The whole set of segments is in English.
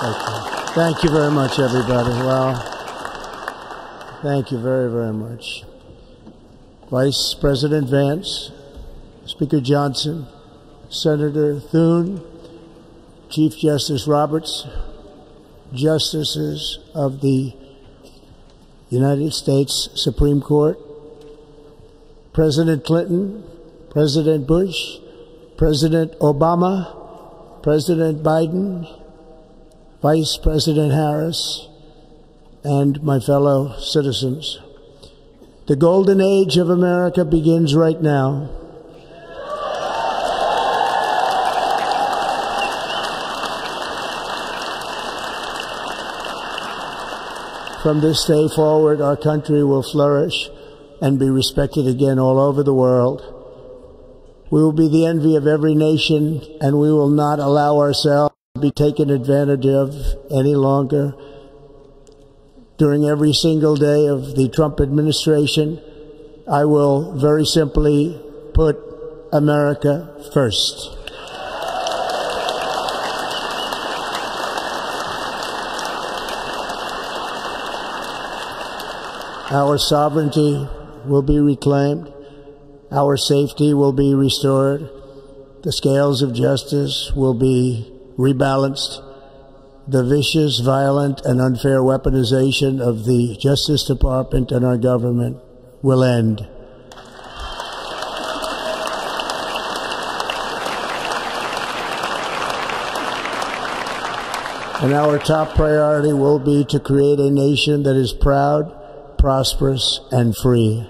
Thank you very much, everybody. Well, thank you very, very much. Vice President Vance, Speaker Johnson, Senator Thune, Chief Justice Roberts, Justices of the United States Supreme Court, President Clinton, President Bush, President Obama, President Biden, Vice President Harris, and my fellow citizens. The golden age of America begins right now. From this day forward, our country will flourish and be respected again all over the world. We will be the envy of every nation, and we will not allow ourselves to be taken advantage of any longer. During every single day of the Trump administration, I will very simply put America first. Our sovereignty will be reclaimed. Our safety will be restored. The scales of justice will be rebalanced. The vicious, violent, and unfair weaponization of the Justice Department and our government will end. And our top priority will be to create a nation that is proud, prosperous, and free.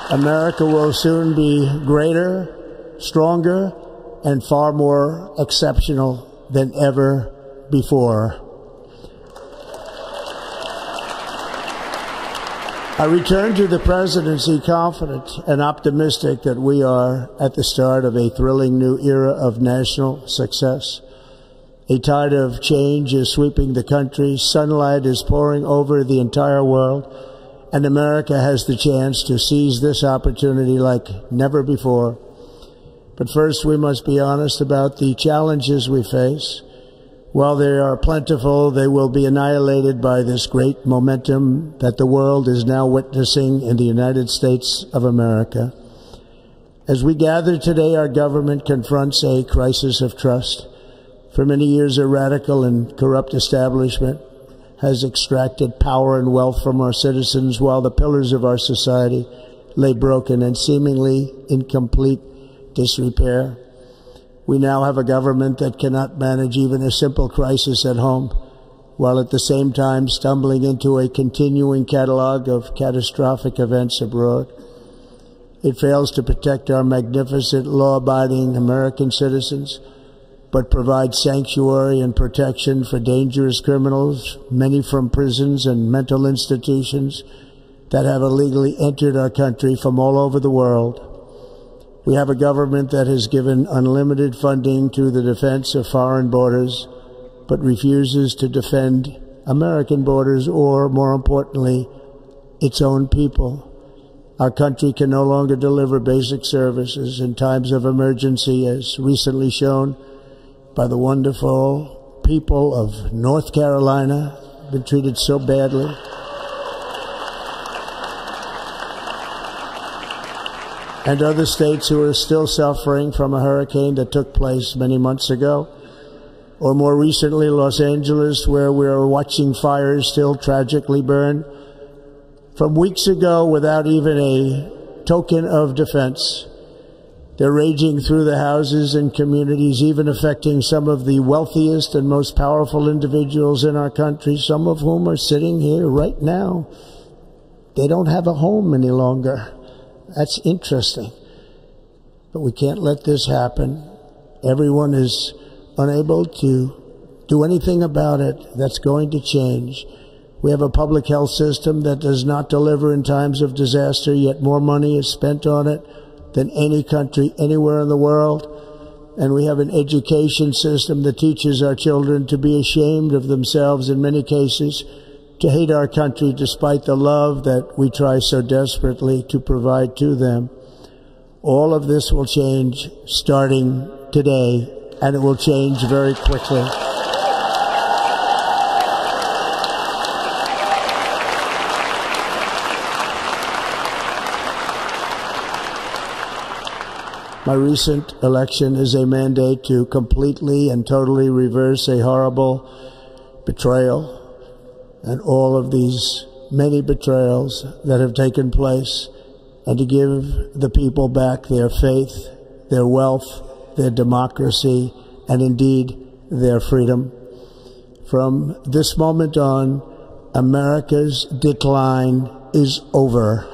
America will soon be greater, stronger, and far more exceptional than ever before. I return to the presidency confident and optimistic that we are at the start of a thrilling new era of national success. A tide of change is sweeping the country, sunlight is pouring over the entire world, and America has the chance to seize this opportunity like never before. But first, we must be honest about the challenges we face. While they are plentiful, they will be annihilated by this great momentum that the world is now witnessing in the United States of America. As we gather today, our government confronts a crisis of trust. For many years, a radical and corrupt establishment has extracted power and wealth from our citizens while the pillars of our society lay broken and seemingly in complete disrepair. We now have a government that cannot manage even a simple crisis at home, while at the same time stumbling into a continuing catalog of catastrophic events abroad. It fails to protect our magnificent, law-abiding American citizens, but provides sanctuary and protection for dangerous criminals, many from prisons and mental institutions that have illegally entered our country from all over the world. We have a government that has given unlimited funding to the defense of foreign borders, but refuses to defend American borders or, more importantly, its own people. Our country can no longer deliver basic services in times of emergency, as recently shown by the wonderful people of North Carolina, been treated so badly. And other states who are still suffering from a hurricane that took place many months ago. Or more recently, Los Angeles, where we are watching fires still tragically burn from weeks ago without even a token of defense. They're raging through the houses and communities, even affecting some of the wealthiest and most powerful individuals in our country, some of whom are sitting here right now. They don't have a home any longer. That's interesting. But we can't let this happen. Everyone is unable to do anything about it. That's going to change. We have a public health system that does not deliver in times of disaster, yet more money is spent on it than any country anywhere in the world. And we have an education system that teaches our children to be ashamed of themselves in many cases, to hate our country despite the love that we try so desperately to provide to them. All of this will change starting today, and it will change very quickly. My recent election is a mandate to completely and totally reverse a horrible betrayal and all of these many betrayals that have taken place, and to give the people back their faith, their wealth, their democracy, and indeed their freedom. From this moment on, America's decline is over.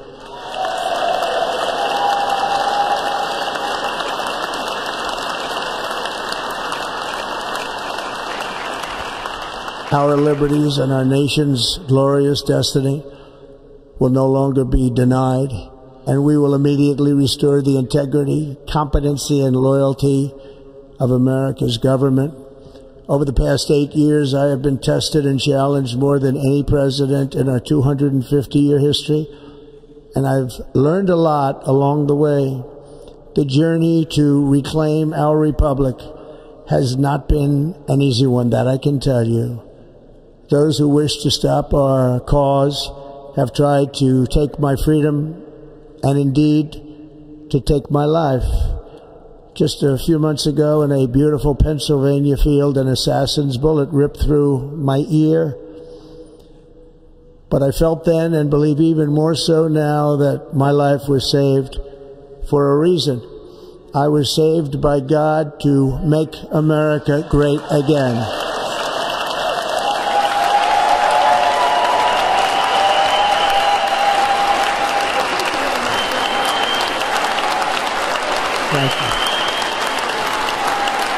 Our liberties and our nation's glorious destiny will no longer be denied, and we will immediately restore the integrity, competency, and loyalty of America's government. Over the past 8 years, I have been tested and challenged more than any president in our 250-year history, and I've learned a lot along the way. The journey to reclaim our republic has not been an easy one, that I can tell you. Those who wish to stop our cause have tried to take my freedom and indeed to take my life. Just a few months ago in a beautiful Pennsylvania field, an assassin's bullet ripped through my ear. But I felt then, and believe even more so now, that my life was saved for a reason. I was saved by God to make America great again. Thank you.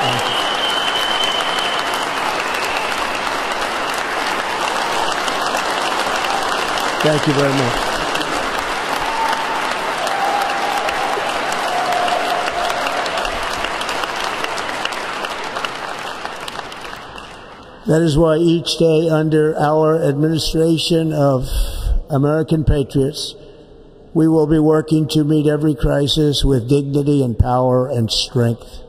Thank you. Thank you very much. That is why each day under our administration of American patriots, we will be working to meet every crisis with dignity and power and strength.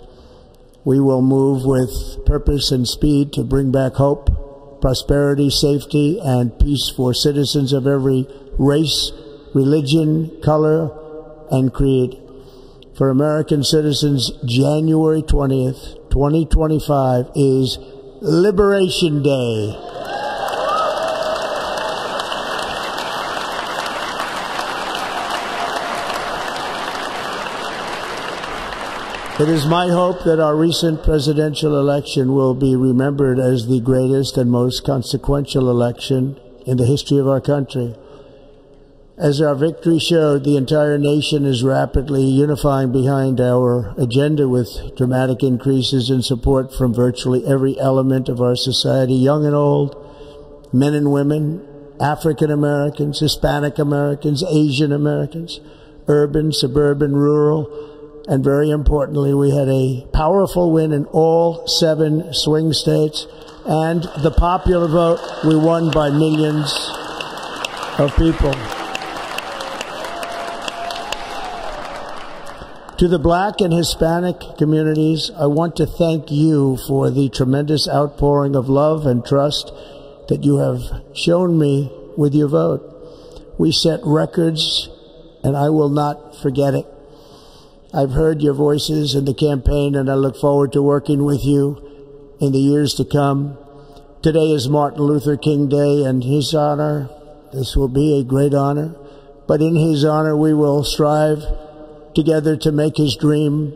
We will move with purpose and speed to bring back hope, prosperity, safety, and peace for citizens of every race, religion, color, and creed. For American citizens, January 20th, 2025 is Liberation Day. It is my hope that our recent presidential election will be remembered as the greatest and most consequential election in the history of our country. As our victory showed, the entire nation is rapidly unifying behind our agenda with dramatic increases in support from virtually every element of our society, young and old, men and women, African Americans, Hispanic Americans, Asian Americans, urban, suburban, rural, and very importantly, we had a powerful win in all 7 swing states, and the popular vote, we won by millions of people. To the Black and Hispanic communities, I want to thank you for the tremendous outpouring of love and trust that you have shown me with your vote. We set records, and I will not forget it. I've heard your voices in the campaign, and I look forward to working with you in the years to come. Today is Martin Luther King Day, and his honor, this will be a great honor, but in his honor we will strive together to make his dream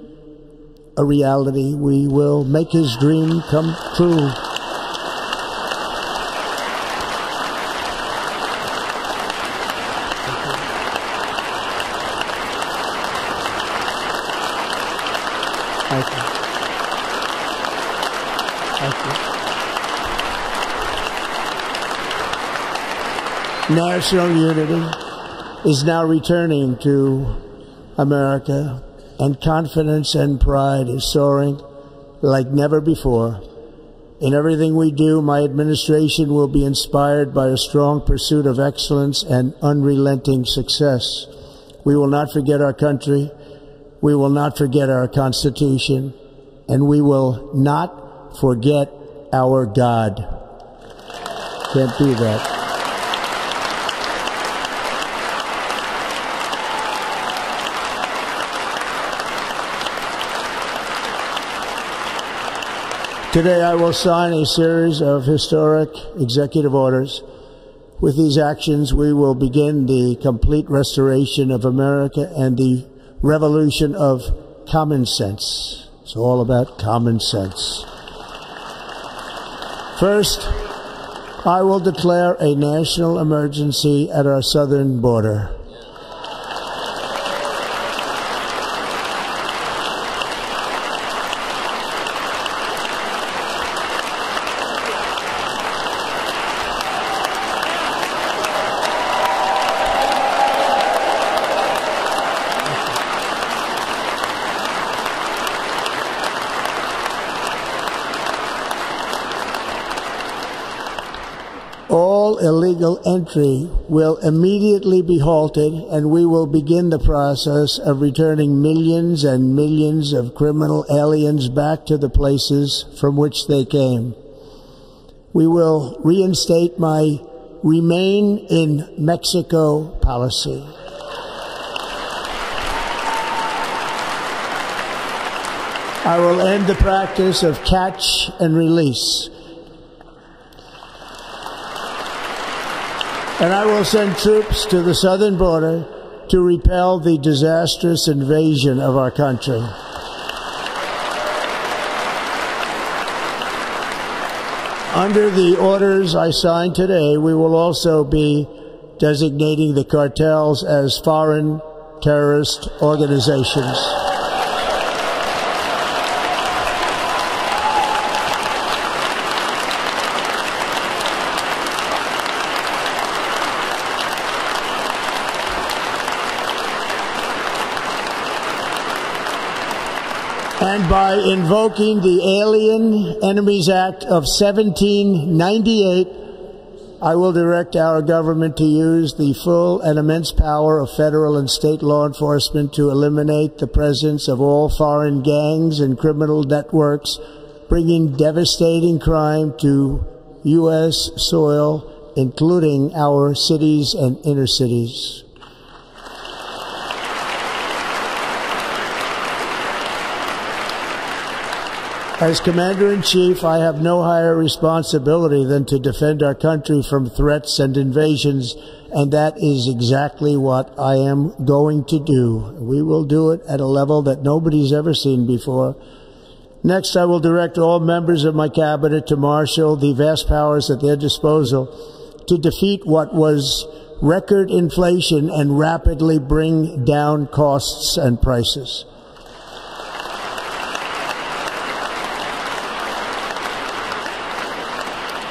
a reality. We will make his dream come true. Thank you. Thank you. National unity is now returning to America, and confidence and pride is soaring like never before. In everything we do, my administration will be inspired by a strong pursuit of excellence and unrelenting success. We will not forget our country. we will not forget our Constitution, and we will not forget our God. Can't do that. Today I will sign a series of historic executive orders. With these actions, we will begin the complete restoration of America and the revolution of common sense. It's all about common sense. First, I will declare a national emergency at our southern border. All illegal entry will immediately be halted, and we will begin the process of returning millions and millions of criminal aliens back to the places from which they came. We will reinstate my Remain in Mexico policy. I will end the practice of catch and release. And I will send troops to the southern border to repel the disastrous invasion of our country. Under the orders I signed today, we will also be designating the cartels as foreign terrorist organizations. And by invoking the Alien Enemies Act of 1798, I will direct our government to use the full and immense power of federal and state law enforcement to eliminate the presence of all foreign gangs and criminal networks, bringing devastating crime to U.S. soil, including our cities and inner cities. As Commander-in-Chief, I have no higher responsibility than to defend our country from threats and invasions, and that is exactly what I am going to do. We will do it at a level that nobody's ever seen before. Next, I will direct all members of my cabinet to marshal the vast powers at their disposal to defeat what was record inflation and rapidly bring down costs and prices.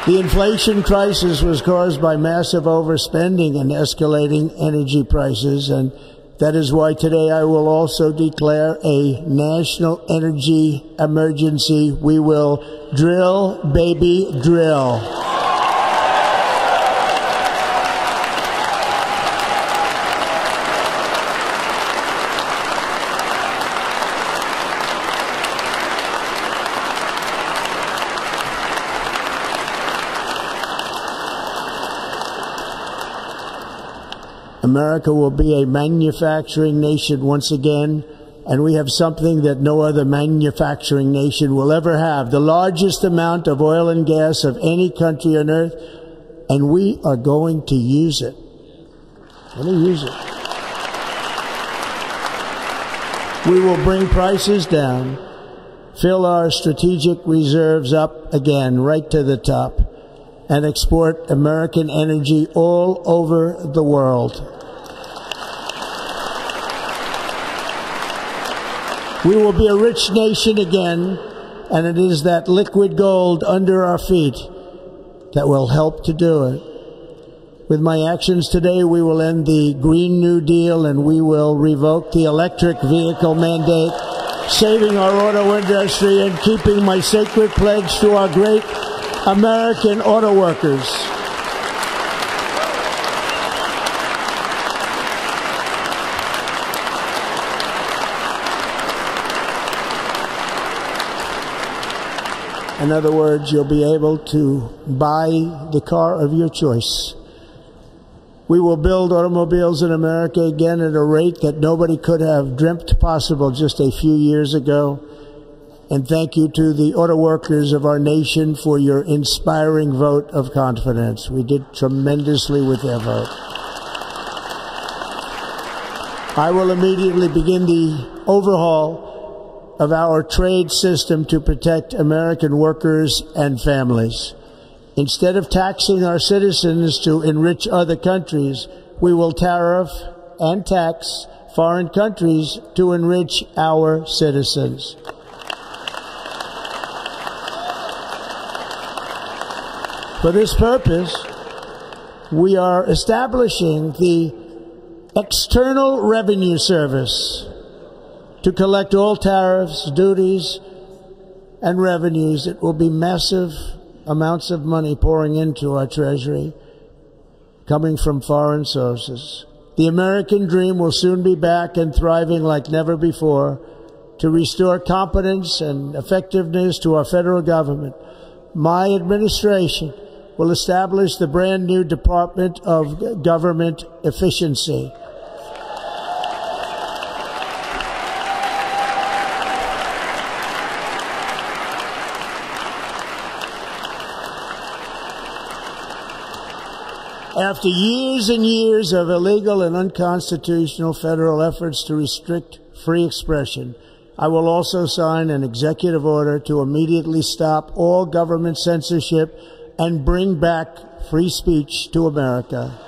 The inflation crisis was caused by massive overspending and escalating energy prices, and that is why today I will also declare a national energy emergency. We will drill, baby, drill. America will be a manufacturing nation once again, and we have something that no other manufacturing nation will ever have, the largest amount of oil and gas of any country on earth, and we are going to use it. We're going to use it. We will bring prices down, fill our strategic reserves up again, right to the top, and export American energy all over the world. We will be a rich nation again, and it is that liquid gold under our feet that will help to do it. With my actions today, we will end the Green New Deal, and we will revoke the electric vehicle mandate, saving our auto industry and keeping my sacred pledge to our great American auto workers. In other words, you'll be able to buy the car of your choice. We will build automobiles in America again at a rate that nobody could have dreamt possible just a few years ago. And thank you to the auto workers of our nation for your inspiring vote of confidence. We did tremendously with their vote. I will immediately begin the overhaul of our trade system to protect American workers and families. Instead of taxing our citizens to enrich other countries, we will tariff and tax foreign countries to enrich our citizens. For this purpose, we are establishing the External Revenue Service to collect all tariffs, duties, and revenues. It will be massive amounts of money pouring into our treasury, coming from foreign sources. The American dream will soon be back and thriving like never before to restore competence and effectiveness to our federal government. My administration will establish the brand new Department of Government Efficiency. After years and years of illegal and unconstitutional federal efforts to restrict free expression, I will also sign an executive order to immediately stop all government censorship and bring back free speech to America.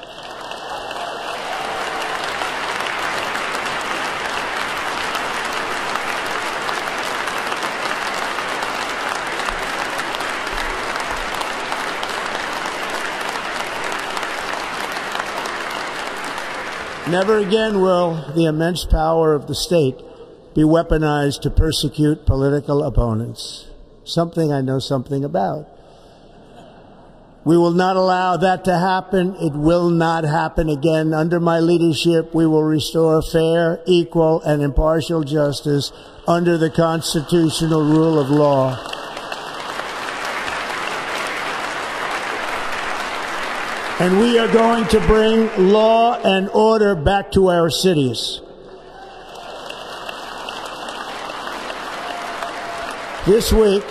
Never again will the immense power of the state be weaponized to persecute political opponents, something I know something about. We will not allow that to happen. It will not happen again. Under my leadership, we will restore fair, equal, and impartial justice under the constitutional rule of law. And we are going to bring law and order back to our cities. This week,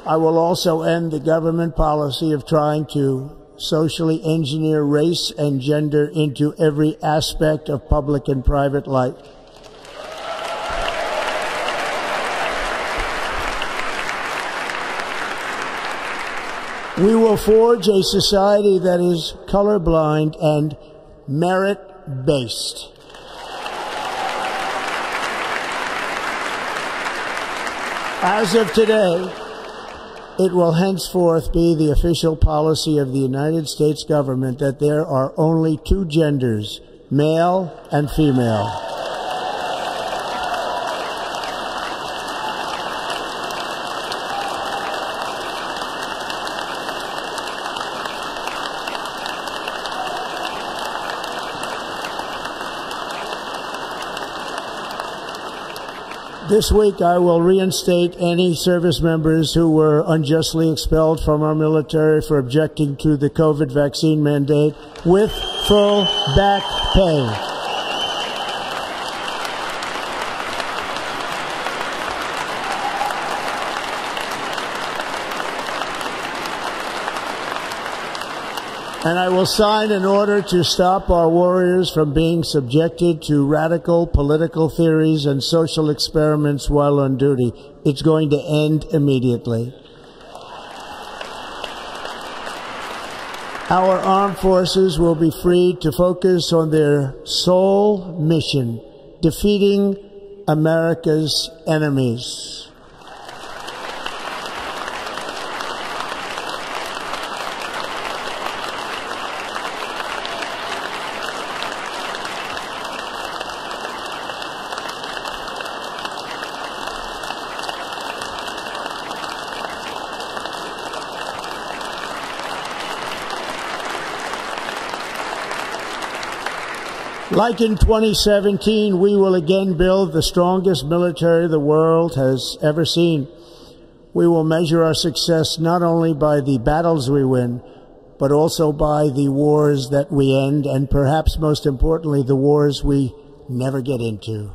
I will also end the government policy of trying to socially engineer race and gender into every aspect of public and private life. We will forge a society that is colorblind and merit-based. As of today, it will henceforth be the official policy of the United States government that there are only two genders, male and female. This week, I will reinstate any service members who were unjustly expelled from our military for objecting to the COVID vaccine mandate with full back pay. And I will sign an order to stop our warriors from being subjected to radical political theories and social experiments while on duty. It's going to end immediately. Our armed forces will be free to focus on their sole mission, defeating America's enemies. Like in 2017, we will again build the strongest military the world has ever seen. We will measure our success not only by the battles we win, but also by the wars that we end, and perhaps most importantly, the wars we never get into.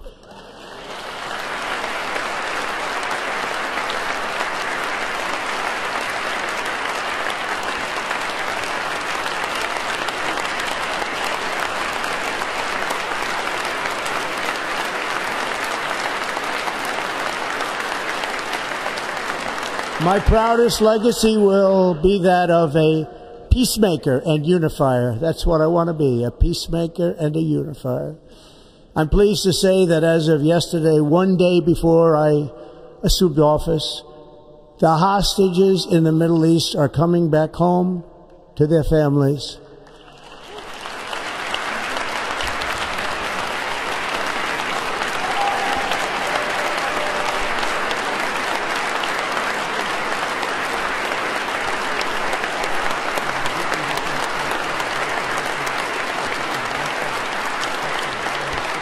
My proudest legacy will be that of a peacemaker and unifier. That's what I want to be, a peacemaker and a unifier. I'm pleased to say that as of yesterday, one day before I assumed office, the hostages in the Middle East are coming back home to their families.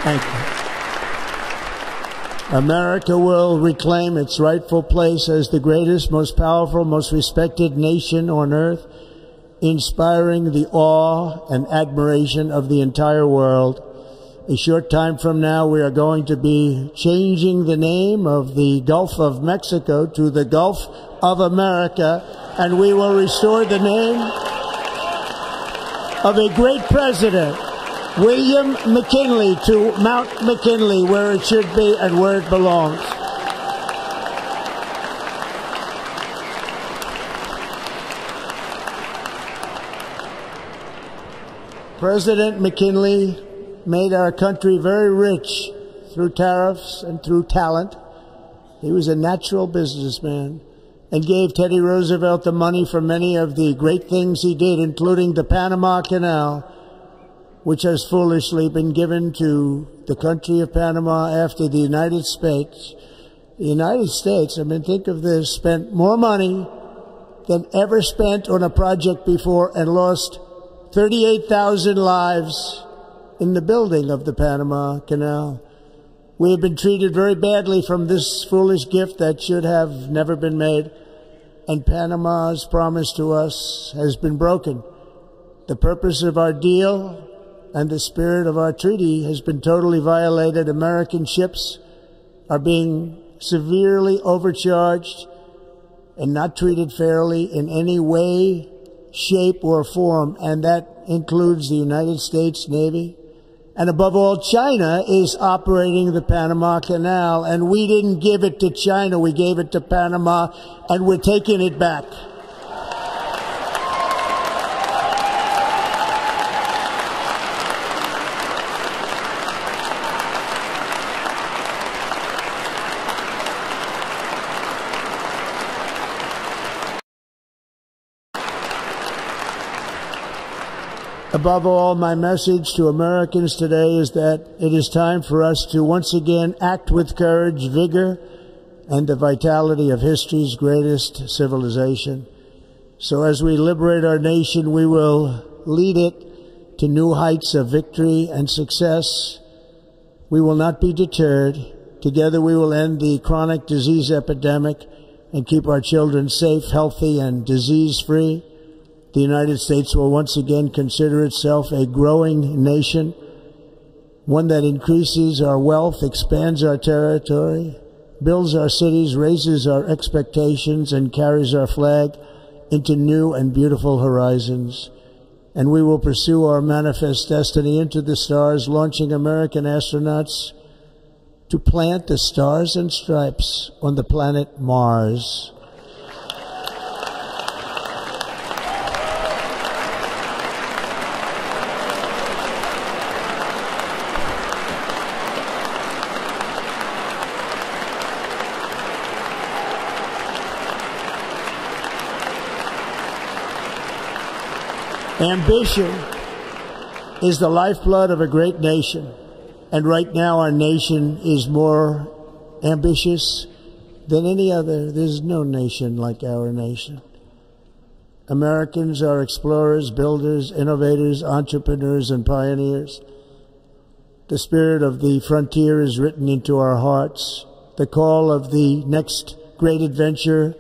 Thank you. America will reclaim its rightful place as the greatest, most powerful, most respected nation on earth, inspiring the awe and admiration of the entire world. A short time from now, we are going to be changing the name of the Gulf of Mexico to the Gulf of America, and we will restore the name of a great president, William McKinley, to Mount McKinley, where it should be and where it belongs. President McKinley made our country very rich through tariffs and through talent. He was a natural businessman and gave Teddy Roosevelt the money for many of the great things he did, including the Panama Canal, which has foolishly been given to the country of Panama after the United States. The United States, I mean, think of this, spent more money than ever spent on a project before and lost 38,000 lives in the building of the Panama Canal. We have been treated very badly from this foolish gift that should have never been made, and Panama's promise to us has been broken. The purpose of our deal and the spirit of our treaty has been totally violated. American ships are being severely overcharged and not treated fairly in any way, shape, or form, and that includes the United States Navy. And above all, China is operating the Panama Canal, and we didn't give it to China, we gave it to Panama, and we're taking it back. Above all, my message to Americans today is that it is time for us to once again act with courage, vigor, and the vitality of history's greatest civilization. So as we liberate our nation, we will lead it to new heights of victory and success. We will not be deterred. Together we will end the chronic disease epidemic and keep our children safe, healthy, and disease-free. The United States will once again consider itself a growing nation, one that increases our wealth, expands our territory, builds our cities, raises our expectations, and carries our flag into new and beautiful horizons. And we will pursue our manifest destiny into the stars, launching American astronauts to plant the stars and stripes on the planet Mars. Ambition is the lifeblood of a great nation, and right now our nation is more ambitious than any other. There's no nation like our nation. Americans are explorers, builders, innovators, entrepreneurs, and pioneers. The spirit of the frontier is written into our hearts. The call of the next great adventure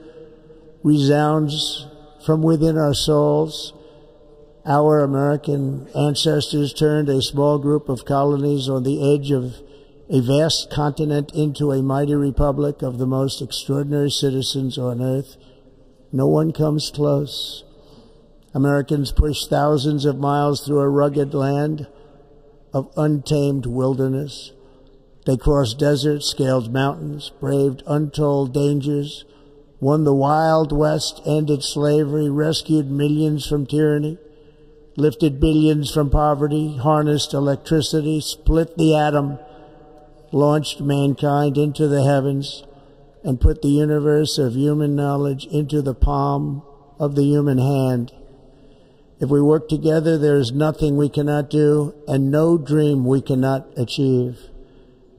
resounds from within our souls. Our American ancestors turned a small group of colonies on the edge of a vast continent into a mighty republic of the most extraordinary citizens on earth. No one comes close. Americans pushed thousands of miles through a rugged land of untamed wilderness. They crossed deserts, scaled mountains, braved untold dangers, won the Wild West, ended slavery, rescued millions from tyranny, lifted billions from poverty, harnessed electricity, split the atom, launched mankind into the heavens, and put the universe of human knowledge into the palm of the human hand. If we work together, there is nothing we cannot do and no dream we cannot achieve.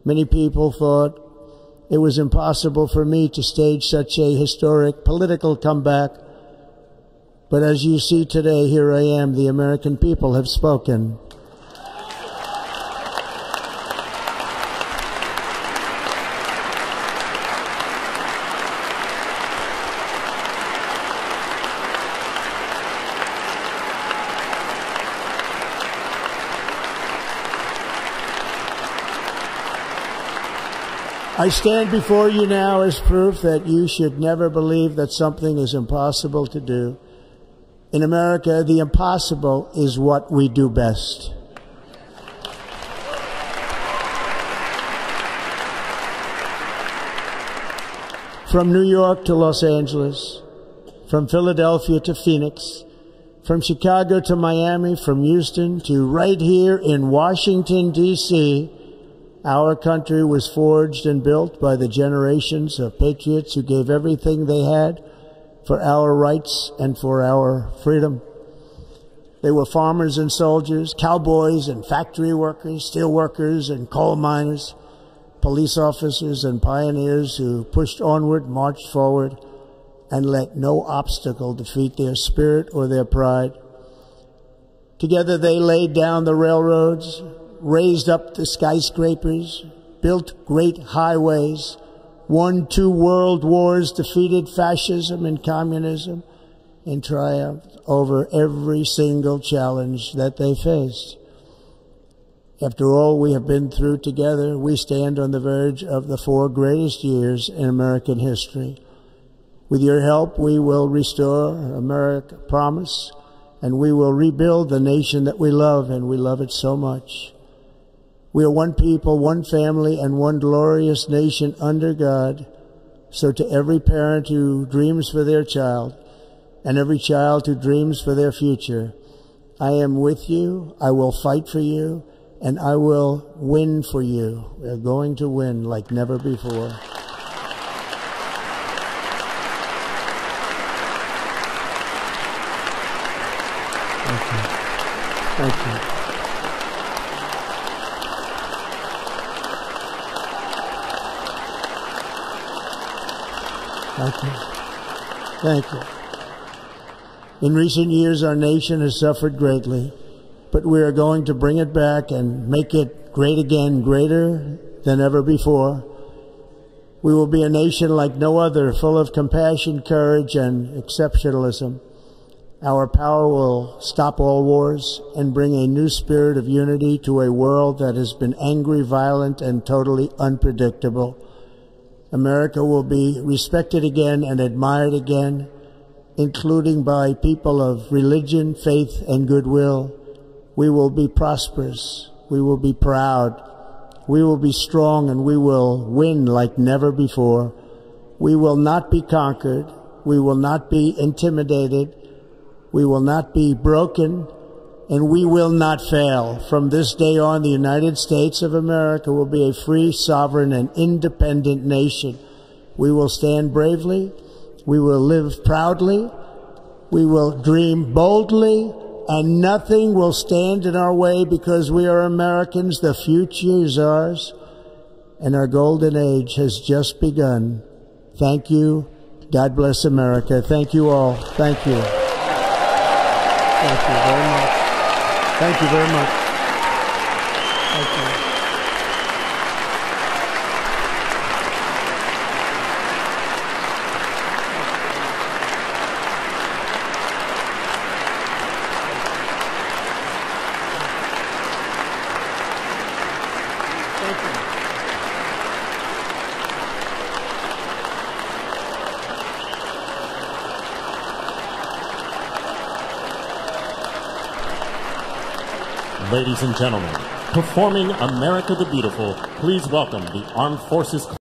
Many people thought it was impossible for me to stage such a historic political comeback. But as you see today, here I am. The American people have spoken. I stand before you now as proof that you should never believe that something is impossible to do. In America, the impossible is what we do best. From New York to Los Angeles, from Philadelphia to Phoenix, from Chicago to Miami, from Houston to right here in Washington, D.C., our country was forged and built by the generations of patriots who gave everything they had for our rights and for our freedom. They were farmers and soldiers, cowboys and factory workers, steel workers and coal miners, police officers and pioneers who pushed onward, marched forward, and let no obstacle defeat their spirit or their pride. Together they laid down the railroads, raised up the skyscrapers, built great highways, won 2 world wars, defeated fascism and communism, and triumphed over every single challenge that they faced. After all we have been through together, we stand on the verge of the 4 greatest years in American history. With your help, we will restore America promise, and we will rebuild the nation that we love, and we love it so much. We are one people, one family, and one glorious nation under God. So to every parent who dreams for their child, and every child who dreams for their future, I am with you, I will fight for you, and I will win for you. We are going to win like never before. Thank you. Thank you. Thank you. Thank you. In recent years, our nation has suffered greatly, but we are going to bring it back and make it great again, greater than ever before. We will be a nation like no other, full of compassion, courage, and exceptionalism. Our power will stop all wars and bring a new spirit of unity to a world that has been angry, violent, and totally unpredictable. America will be respected again and admired again, including by people of religion, faith, and goodwill. We will be prosperous. We will be proud. We will be strong, and we will win like never before. We will not be conquered. We will not be intimidated. We will not be broken, and we will not fail. From this day on, the United States of America will be a free, sovereign, and independent nation. We will stand bravely. We will live proudly. We will dream boldly, and nothing will stand in our way because we are Americans. The future is ours, and our golden age has just begun. Thank you. God bless America. Thank you all. Thank you. Thank you very much. Thank you very much. Thank you. Ladies and gentlemen, performing America the Beautiful, please welcome the Armed Forces